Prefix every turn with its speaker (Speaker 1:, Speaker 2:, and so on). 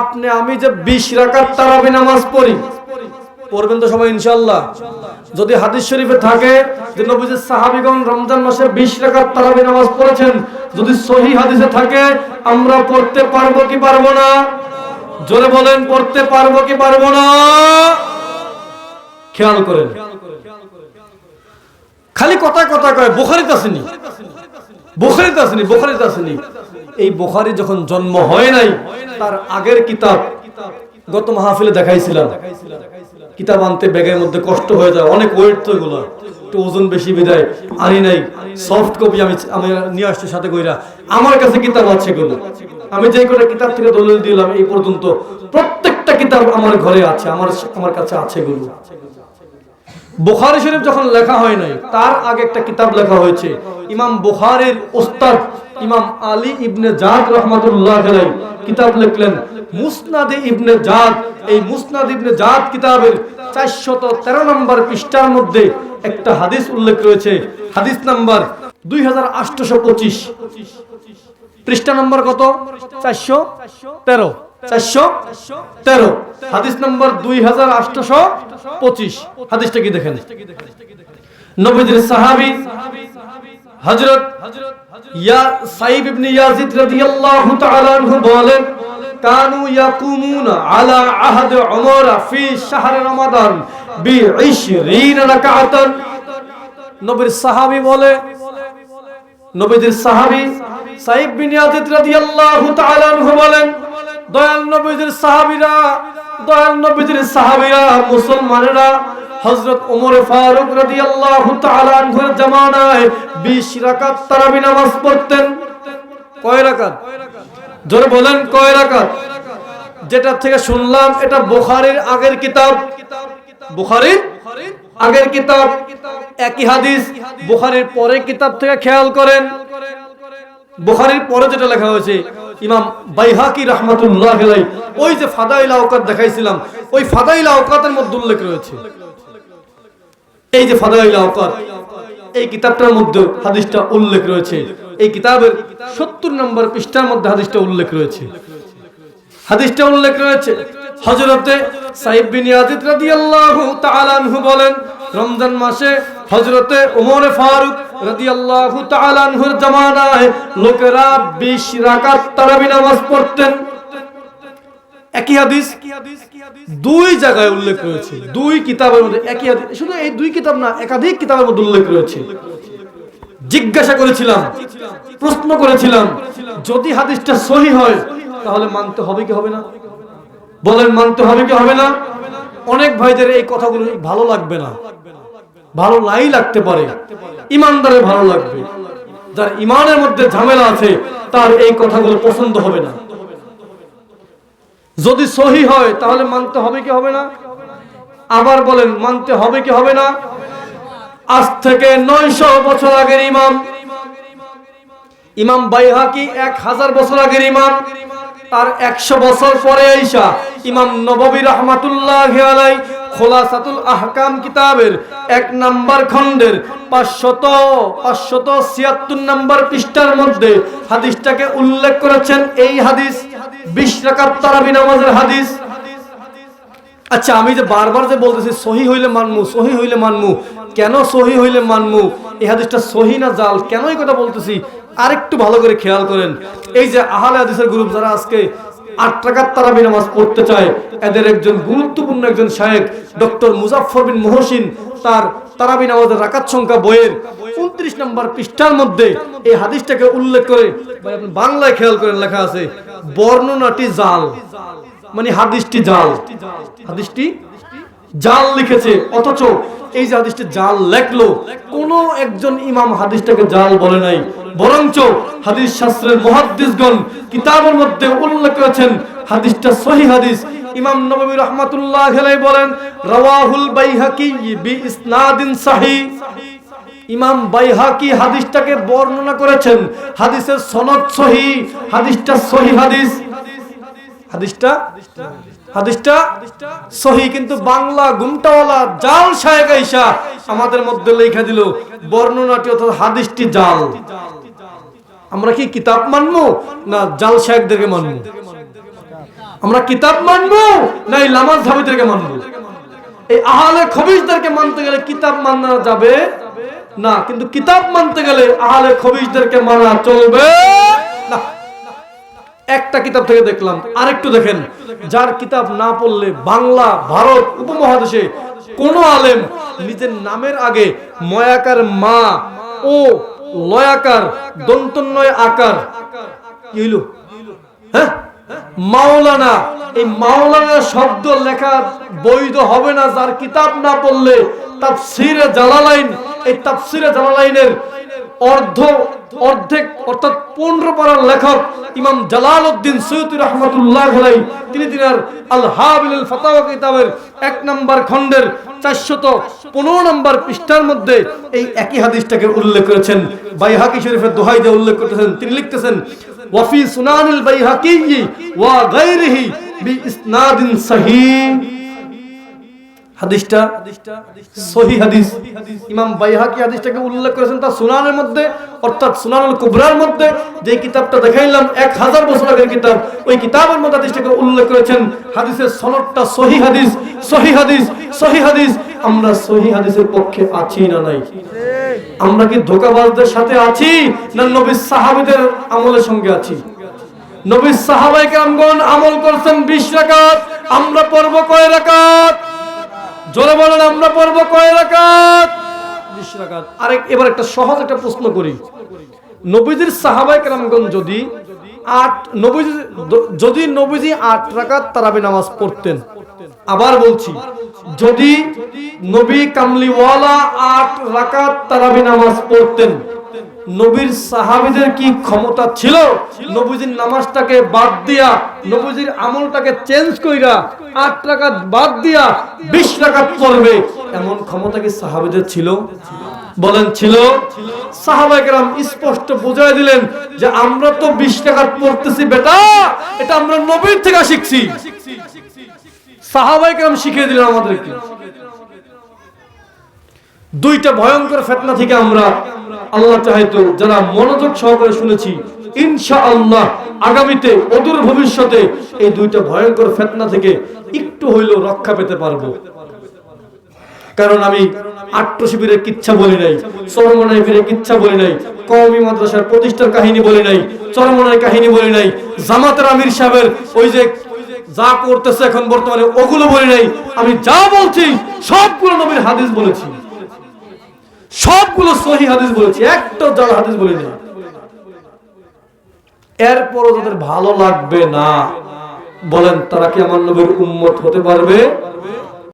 Speaker 1: আপনি আমি যে 20 রাকাত তারাবি নামাজ পড়ি, পড়বেন তো সবাই ইনশাআল্লাহ? যদি হাদিস শরীফে থাকে যে নবীজির সাহাবীগণ রমজান মাসে 20 রাকাত তারাবি নামাজ পড়েছেন, যদি সহিহ হাদিসে থাকে আমরা পড়তে পারবো কি পারবো না? জোরে বলেন, পড়তে পারবো কি পারবো না? খেয়াল করেন, খালি কথা কথা কয় বুখারীতে আসেনি, বুখারীতে আসেনি, বুখারীতে আসেনি। এই বুখারী যখন জন্ম হয় নাই তার আগের কিতাব গত মাহফিলে দেখাইছিলাম। কিতাব আনতে ব্যাগের মধ্যে কষ্ট হয়ে যায়, অনেক ওয়েট তো, এগুলো একটু ওজন বেশি বিদায় আনি নাই। সফট কপি আমি নিয়ে আসছি সাথে কইরা। আমার কাছে কিতাব আছে এগুলো, আমি যে কটা কিতাব থেকে দলিল দিলাম এই পর্যন্ত প্রত্যেকটা কিতাব আমার ঘরে আছে, আমার কাছে আছে এগুলো। বুখারী শরীফ যখন লেখা হয় নাই তার আগে একটা কিতাব লেখা হয়েছে। ইমাম বুখারীর উস্তাদ ইমাম আলী ইবনে জাদ রাহমাতুল্লাহ আলাইহি কিতাব লিখলেন মুসনাদ ইবনে জাদ। এই মুসনাদ ইবনে জাদ কিতাবের 413 নম্বর পৃষ্ঠার মধ্যে একটা হাদিস উল্লেখ রয়েছে। হাদিস নাম্বার 2825, পৃষ্ঠা নম্বর কত? 413, 413, হাদিস নাম্বার 2825। হাদিসটা কি দেখেন, নবীজির সাহাবী হযরত সাইব ইবনে ইয়াজিদ রাদিয়াল্লাহু তাআলা আনহু বলেন, কানু ইয়াকুমুনা আলা আহদ উমর ফি শাহর রমাদান বি20 রাকাতান। নবীর সাহাবী বলে, নবীজির সাহাবী সাইব বিন ইয়াজিদ রাদিয়াল্লাহু তাআলা আনহু বলেন, দয়াল নবীজির সাহাবীরা মুসলমানেরা হযরত ওমর ফারুক রাদিয়াল্লাহু তাআলা আনহুর জামানায় 20 রাকাত তারাবি নামাজ পড়তেন। কয় রাকাত? জোরে বলেন, কয় রাকাত? যেটা থেকে শুনলাম এটা বুখারীর আগের কিতাব, বুখারীর আগের কিতাব, একই হাদিস। বুখারীর পরের কিতাব থেকে খেয়াল করেন, বুখারীর পরে যেটা লেখা হয়েছে ইমাম বাইহাকি রাহমাতুল্লাহ আলাইহি, ওই যে ফাদাইল আওকাত দেখাইছিলাম, ওই ফাদাইল আওকাতের মধ্যে উল্লেখ রয়েছে। এই যে ফাদাইল আওকাত, এই কিতাবটার মধ্যে হাদিসটা উল্লেখ রয়েছে। এই কিতাবের 70 নম্বর পৃষ্ঠার মধ্যে হাদিসটা উল্লেখ রয়েছে। হাদিসটা উল্লেখ রয়েছে হযরতে সাইব বিন ইয়াজিদ রাদিয়াল্লাহু তাআলা আনহু বলেন, রমজান মাসে হযরতে ওমর ফারুক রাদিয়াল্লাহু তাআলা আনহুর জামানায় লোকেরা 20 রাকাত তারাবি নামাজ পড়তেন। একই হাদিস দুই জায়গায় উল্লেখ রয়েছে, দুই কিতাবের মধ্যে একই হাদিস। শুধু এই দুই কিতাব না, একাধিক কিতাবের মধ্যে উল্লেখ রয়েছে। জিজ্ঞাসা করেছিলাম, প্রশ্ন করেছিলাম, যদি হাদিসটা সহিহ হয় তাহলে মানতে হবে কি হবে না? বলেন, মানতে হবে কি হবে না? অনেক ভাইদের এই কথাগুলো ভালো লাগবে না, ভালো নাই লাগতে পারে, ইমানদারের ভালো লাগবে। যার ইমানের মধ্যে ঝামেলা আছে তার এই কথাগুলো পছন্দ হবে না। যদি সহিহ হয় তাহলে মানতে হবে কি হবে না? আবার বলেন, মানতে হবে কি হবে না? আজ থেকে 900 বছর আগের ইমাম বাইহাকি 1000 বছর আগের ইমাম, তার 100 বছর পরে আইসা ইমাম নববী রাহমাতুল্লাহি আলাইহি খুলাসাতুল আহকাম কিতাবের 1 নাম্বার খণ্ডের 576 নাম্বার পৃষ্ঠার মধ্যে হাদিসটাকে উল্লেখ করেছেন। এই হাদিস 20 রাকাত তারাবি নামাজের হাদিস। আচ্ছা, আমি যে বারবার যে বলতেছি সহিহ হইলে মানমু, সহিহ হইলে মানমু, কেন সহিহ হইলে মানমু? এই হাদিসটা সহিহ না জাল, কেন এই কথা বলতেছি আরেকটু ভালো করে খেয়াল করেন। এই যে আহলে হাদিসের গ্রুপ যারা আজকে 8 রাকাত তারাবি নামাজ পড়তে চায়, এদের একজন গুরুত্বপূর্ণ একজন শায়েখ ডক্টর মুজাফফর বিন মুহসিন তার তারাবি নামাজের রাকাত সংখ্যা বইয়ের 29 নম্বর পৃষ্ঠার মধ্যে এই হাদিসটাকে উল্লেখ করে, ভাই আপনি বাংলায় খেয়াল করেন, লেখা আছে বর্ণনাটি জাল, মানে হাদিসটি জাল, হাদিসটি জাল লিখেছে। অথচ এই যে হাদিসটি জাল লেখলো, কোন একজন ইমাম হাদিসটাকে জাল বলে নাই, বরঞ্চ হাদিস শাস্ত্রের মুহাদ্দিসগণ কিতাবের মধ্যে উল্লেখ করেছেন হাদিসটা সহিহ হাদিস। ইমাম নববী রাহমাতুল্লাহি আলাইহি বলেন, রাওয়াহুল বাইহাকি বিইসনাদিন সহিহ। ইমাম বাইহাকি হাদিসটাকে বর্ণনা করেছেন, হাদিসের সনদ সহিহ, হাদিসটা সহিহ হাদিস, হাদিসটা সহিহ। কিন্তু বাংলা গুমটাওয়ালা জাল শায়েখ আইসা আমাদের মধ্যে লেখা দিল বর্ণনাটি অর্থাৎ হাদিসটি জাল। আমরা কি কিতাব মানবো না জাল শায়েখদেরকে মানবো? আমরা কিতাব মানবো না এই লামাজ ঝাবিদেরকে মানবো? এই আহলে খবিসদেরকে মানতে গেলে কিতাব মানা যাবে না, কিন্তু কিতাব মানতে গেলে আহলে খবিসদেরকে মানা চলবে না। একটা কিতাব থেকে দেখলাম, আরেকটু দেখেন, যার কিতাব না পড়লে বাংলা ভারত উপমহাদেশে কোন আলেম নিজের নামের আগে ময়াকার মা ও লয়াকার দন্তন্বয় আকার কি হইল, হ্যাঁ, মাওলানা, এই মাওলানা শব্দ লেখা বৈধ হবে না যার কিতাব না পড়লে। তাফসিরে জালালাইন, এই তাফসিরে জালালাইনের অর্ধেক অর্থাৎ 15 পারার লেখক ইমাম জালালউদ্দিন সৈয়দী রাহমাতুল্লাহ আলাইহি তিনি তিনার আল হাবিল ফাতাওয়া কিতাবের 1 নম্বর খণ্ডের 415 নম্বর পৃষ্ঠার মধ্যে এই একই হাদিসটাকে উল্লেখ করেছেন। বাইহাকি শরীফের দোহাই দিয়ে উল্লেখ করতেছেন, তিনি লিখতেছেন ওয়াফি সুনানিল বাইহাকি ওয়া গায়রিহি বিইসনাদিন সহিহ। হাদিসটা সহিহ হাদিস, ইমাম বাইহাকি হাদিসটাকে উল্লেখ করেছেন তার সুনানের মধ্যে, অর্থাৎ সুনানুল কুবরার মধ্যে, যে কিতাবটা দেখাইলাম 1000 বছর আগের কিতাব, ওই কিতাবের মধ্যে হাদিসটাকে উল্লেখ করেছেন। হাদিসের সনদটা সহিহ হাদিস, সহিহ হাদিস, সহিহ হাদিস। আমরা সহিহ হাদিসের পক্ষে আছি না নাই? আমরা কি ধোঁকাবাজদের সাথে আছি না নবীর সাহাবীদের আমলের সঙ্গে আছি? নবীর সাহাবায়ে কেরামগণ আমল করছেন 20 রাকাত, আমরা পড়ব কয় রাকাত? জোরে বলেন, আমরা পড়ব কয় রাকাত? 20 রাকাত। এবার একটা সহজ একটা প্রশ্ন করি, নবীজির সাহাবায়ে কেরামগণ যদি নবীজি 8 রাকাত তারাবি নামাজ পড়তেন, আবার বলছি, যদি নবী কামলিওয়ালা 8 রাকাত তারাবি নামাজ পড়তেন, নবীর সাহাবীদের কি ক্ষমতা ছিল নবীজির নামাজটাকে বাদ দিয়া, নবীজির আমলটাকে চেঞ্জ কইরা 8 রাকাত বাদ দিয়া 20 রাকাত পড়বে, এমন ক্ষমতা কি সাহাবীদের ছিল? বলেন ছিল? সাহাবায়ে কেরাম স্পষ্ট বুঝায় দিলেন যে আমরা তো 20 রাকাত পড়তেছি বেটা, এটা আমরা নবীর থেকে শিখছি। সাহাবায়ে কেরাম শিখিয়ে দিলেন আমাদেরকে। দুইটা ভয়ঙ্কর ফিতনা থেকে আমরা, আল্লাহ চাইতো যারা মনোযোগ সহকারে শুনেছি, ইনশাআল্লাহ আগামীতে অদূর ভবিষ্যতে এই দুইটা ভয়ঙ্কর ফিতনা থেকে একটু হইলেও রক্ষা পেতে পারবো। কারণ আমি আট্ট শিবিরের কিচ্ছা বলি নাই, চরমনাই ফিরে কিচ্ছা বলি নাই, কওমি মাদ্রাসার প্রতিষ্ঠার কাহিনী বলি নাই, চরমনাই কাহিনী বলি নাই, জামাতের আমির সাহেবের ওই যে যা করতেছে এখন বর্তমানে ওগুলো বলি নাই। আমি যা বলছি সবগুলো নবীর হাদিস বলেছি, সবগুলো সহিহ হাদিস বলেছি, একটা জাল হাদিস বলি নাই। এরপরও যাদের ভালো লাগবে না, বলেন তারা কি আমার নবীর উম্মত হতে পারবে?